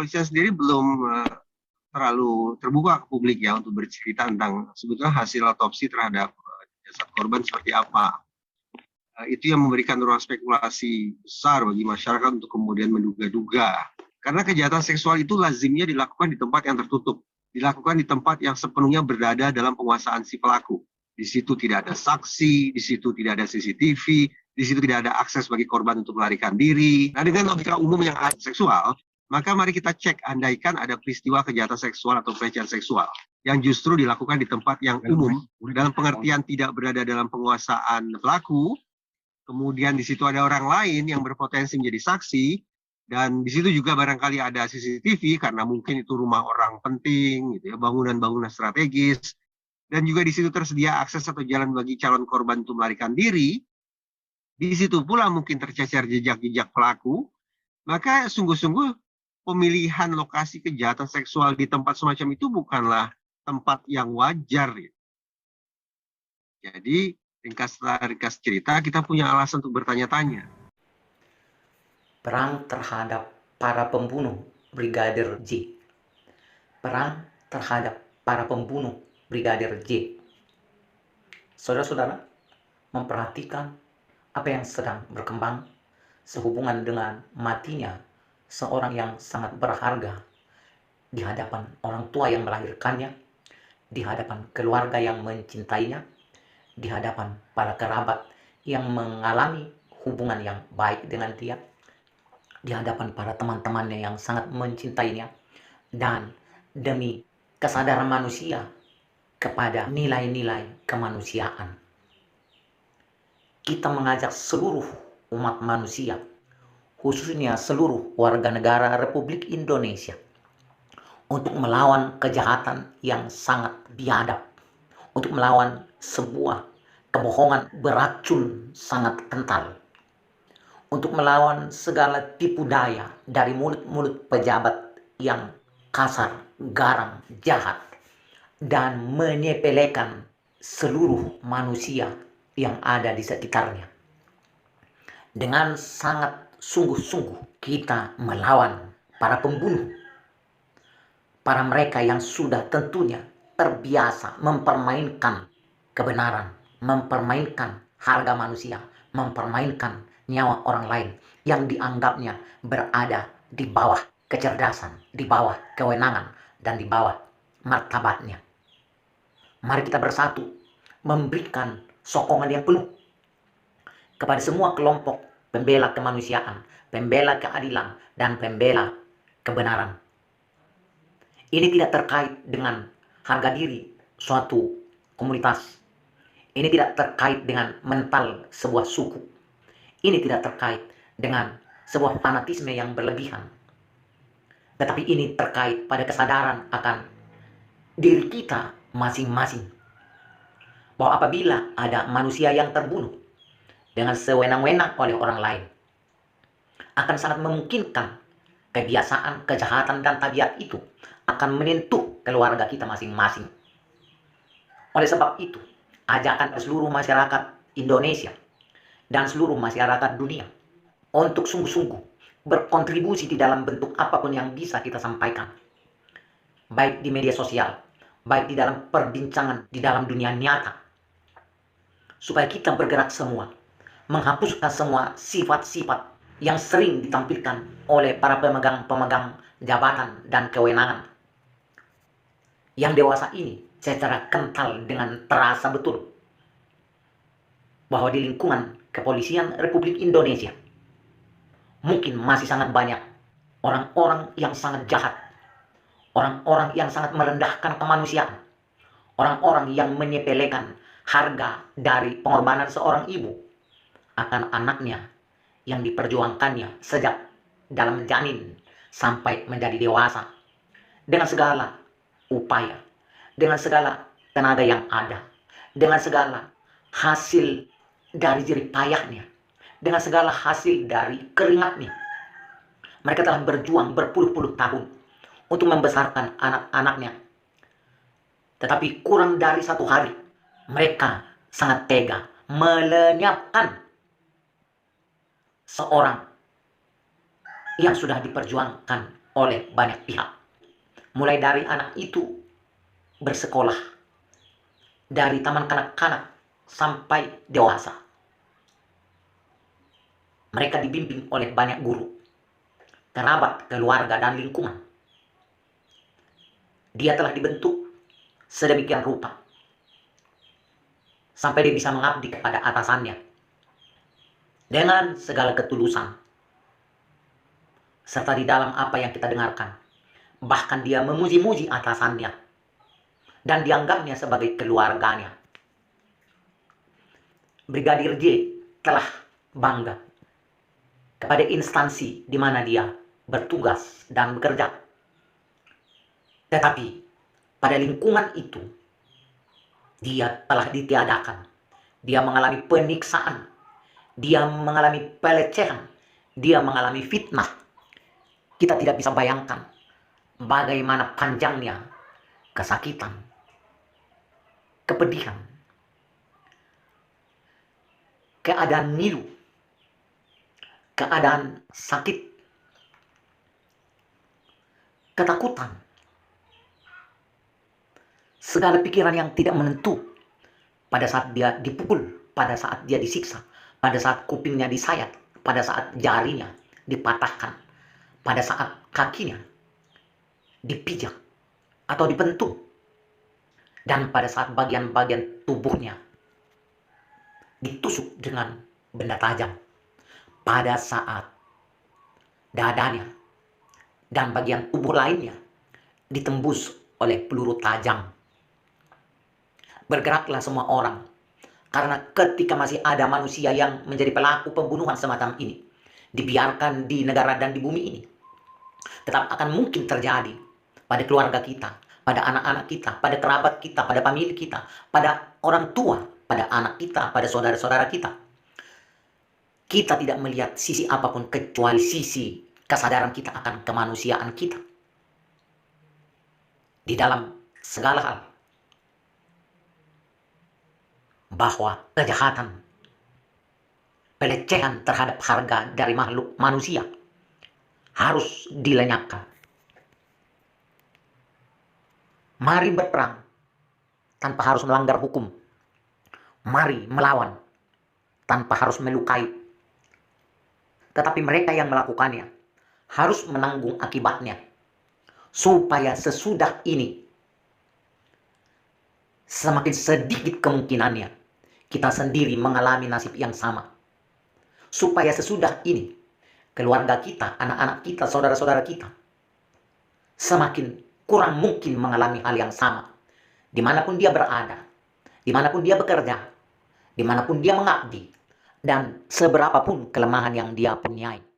kepolisian sendiri belum terlalu terbuka ke publik ya untuk bercerita tentang sebetulnya hasil otopsi terhadap jasad korban seperti apa. Itu yang memberikan ruang spekulasi besar bagi masyarakat untuk kemudian menduga-duga. Karena kejahatan seksual itu lazimnya dilakukan di tempat yang tertutup, dilakukan di tempat yang sepenuhnya berada dalam penguasaan si pelaku. Di situ tidak ada saksi, di situ tidak ada CCTV, di situ tidak ada akses bagi korban untuk melarikan diri. Nah, dengan logika umum yang seksual, maka mari kita cek andaikan ada peristiwa kejahatan seksual atau pelecehan seksual yang justru dilakukan di tempat yang umum, dalam pengertian tidak berada dalam penguasaan pelaku, kemudian di situ ada orang lain yang berpotensi menjadi saksi, dan di situ juga barangkali ada CCTV karena mungkin itu rumah orang penting, gitu ya, bangunan-bangunan strategis, dan juga di situ tersedia akses atau jalan bagi calon korban untuk melarikan diri. Di situ pula mungkin tercecer jejak-jejak pelaku, maka sungguh-sungguh pemilihan lokasi kejahatan seksual di tempat semacam itu bukanlah tempat yang wajar. Jadi ringkas cerita, kita punya alasan untuk bertanya-tanya. Perang terhadap para pembunuh Brigadir J. Perang terhadap para pembunuh Brigadir J. Saudara-saudara memperhatikan apa yang sedang berkembang sehubungan dengan matinya seorang yang sangat berharga di hadapan orang tua yang melahirkannya, di hadapan keluarga yang mencintainya, di hadapan para kerabat yang mengalami hubungan yang baik dengan dia, di hadapan para teman-temannya yang sangat mencintainya, dan demi kesadaran manusia kepada nilai-nilai kemanusiaan. Kita mengajak seluruh umat manusia, khususnya seluruh warga negara Republik Indonesia, untuk melawan kejahatan yang sangat biadab, untuk melawan sebuah kebohongan beracun sangat kental, untuk melawan segala tipu daya dari mulut-mulut pejabat yang kasar, garang, jahat, dan menyepelekan seluruh manusia yang ada di sekitarnya. Dengan sangat sungguh-sungguh kita melawan para pembunuh, para mereka yang sudah tentunya terbiasa mempermainkan kebenaran, mempermainkan harga manusia, mempermainkan nyawa orang lain yang dianggapnya berada di bawah kecerdasan, di bawah kewenangan, dan di bawah martabatnya. Mari kita bersatu memberikan sokongan yang penuh kepada semua kelompok pembela kemanusiaan, pembela keadilan, dan pembela kebenaran. Ini tidak terkait dengan harga diri suatu komunitas. Ini tidak terkait dengan mental sebuah suku. Ini tidak terkait dengan sebuah fanatisme yang berlebihan. Tetapi ini terkait pada kesadaran akan diri kita masing-masing. Bahwa apabila ada manusia yang terbunuh dengan sewenang-wenang oleh orang lain, akan sangat memungkinkan kebiasaan, kejahatan, dan tabiat itu akan menyentuh keluarga kita masing-masing. Oleh sebab itu, ajakan seluruh masyarakat Indonesia dan seluruh masyarakat dunia untuk sungguh-sungguh berkontribusi di dalam bentuk apapun yang bisa kita sampaikan, baik di media sosial, baik di dalam perbincangan di dalam dunia nyata, supaya kita bergerak semua, menghapuskan semua sifat-sifat yang sering ditampilkan oleh para pemegang jabatan dan kewenangan yang dewasa ini secara kental dengan terasa betul bahwa di lingkungan kepolisian Republik Indonesia mungkin masih sangat banyak orang-orang yang sangat jahat, orang-orang yang sangat merendahkan kemanusiaan, orang-orang yang menyepelekan harga dari pengorbanan seorang ibu akan anaknya yang diperjuangkannya sejak dalam janin sampai menjadi dewasa, dengan segala upaya, dengan segala tenaga yang ada, dengan segala hasil dari jerih payahnya, dengan segala hasil dari keringatnya. Mereka telah berjuang berpuluh-puluh tahun untuk membesarkan anak-anaknya. Tetapi kurang dari 1 hari, mereka sangat tega melenyapkan seorang yang sudah diperjuangkan oleh banyak pihak. Mulai dari anak itu bersekolah, dari taman kanak-kanak sampai dewasa. Mereka dibimbing oleh banyak guru, kerabat, keluarga, dan lingkungan. Dia telah dibentuk sedemikian rupa sampai dia bisa mengabdi kepada atasannya dengan segala ketulusan, serta di dalam apa yang kita dengarkan, bahkan dia memuji-muji atasannya dan dianggapnya sebagai keluarganya. Brigadir J telah bangga kepada instansi di mana dia bertugas dan bekerja. Tetapi pada lingkungan itu, dia telah ditiadakan. Dia mengalami penyiksaan, dia mengalami pelecehan, dia mengalami fitnah. Kita tidak bisa bayangkan bagaimana panjangnya kesakitan, kepedihan, keadaan ngilu, keadaan sakit, ketakutan, segala pikiran yang tidak menentu pada saat dia dipukul, pada saat dia disiksa, pada saat kupingnya disayat, pada saat jarinya dipatahkan, pada saat kakinya dipijak atau dipentung, dan pada saat bagian-bagian tubuhnya ditusuk dengan benda tajam, pada saat dadanya dan bagian tubuh lainnya ditembus oleh peluru tajam. Bergeraklah semua orang, karena ketika masih ada manusia yang menjadi pelaku pembunuhan semacam ini, dibiarkan di negara dan di bumi ini, tetap akan mungkin terjadi pada keluarga kita, pada anak-anak kita, pada kerabat kita, pada pemilik kita, pada orang tua, pada anak kita, pada saudara-saudara kita. Kita tidak melihat sisi apapun kecuali sisi kesadaran kita akan kemanusiaan kita. Di dalam segala hal, bahwa kejahatan, pelecehan terhadap harga dari makhluk manusia harus dilenyapkan. Mari berperang tanpa harus melanggar hukum. Mari melawan tanpa harus melukai. Tetapi mereka yang melakukannya harus menanggung akibatnya, supaya sesudah ini semakin sedikit kemungkinannya kita sendiri mengalami nasib yang sama. Supaya sesudah ini keluarga kita, anak-anak kita, saudara-saudara kita semakin kurang mungkin mengalami hal yang sama. Dimanapun dia berada, dimanapun dia bekerja, dimanapun dia mengabdi, dan seberapapun kelemahan yang dia punyai.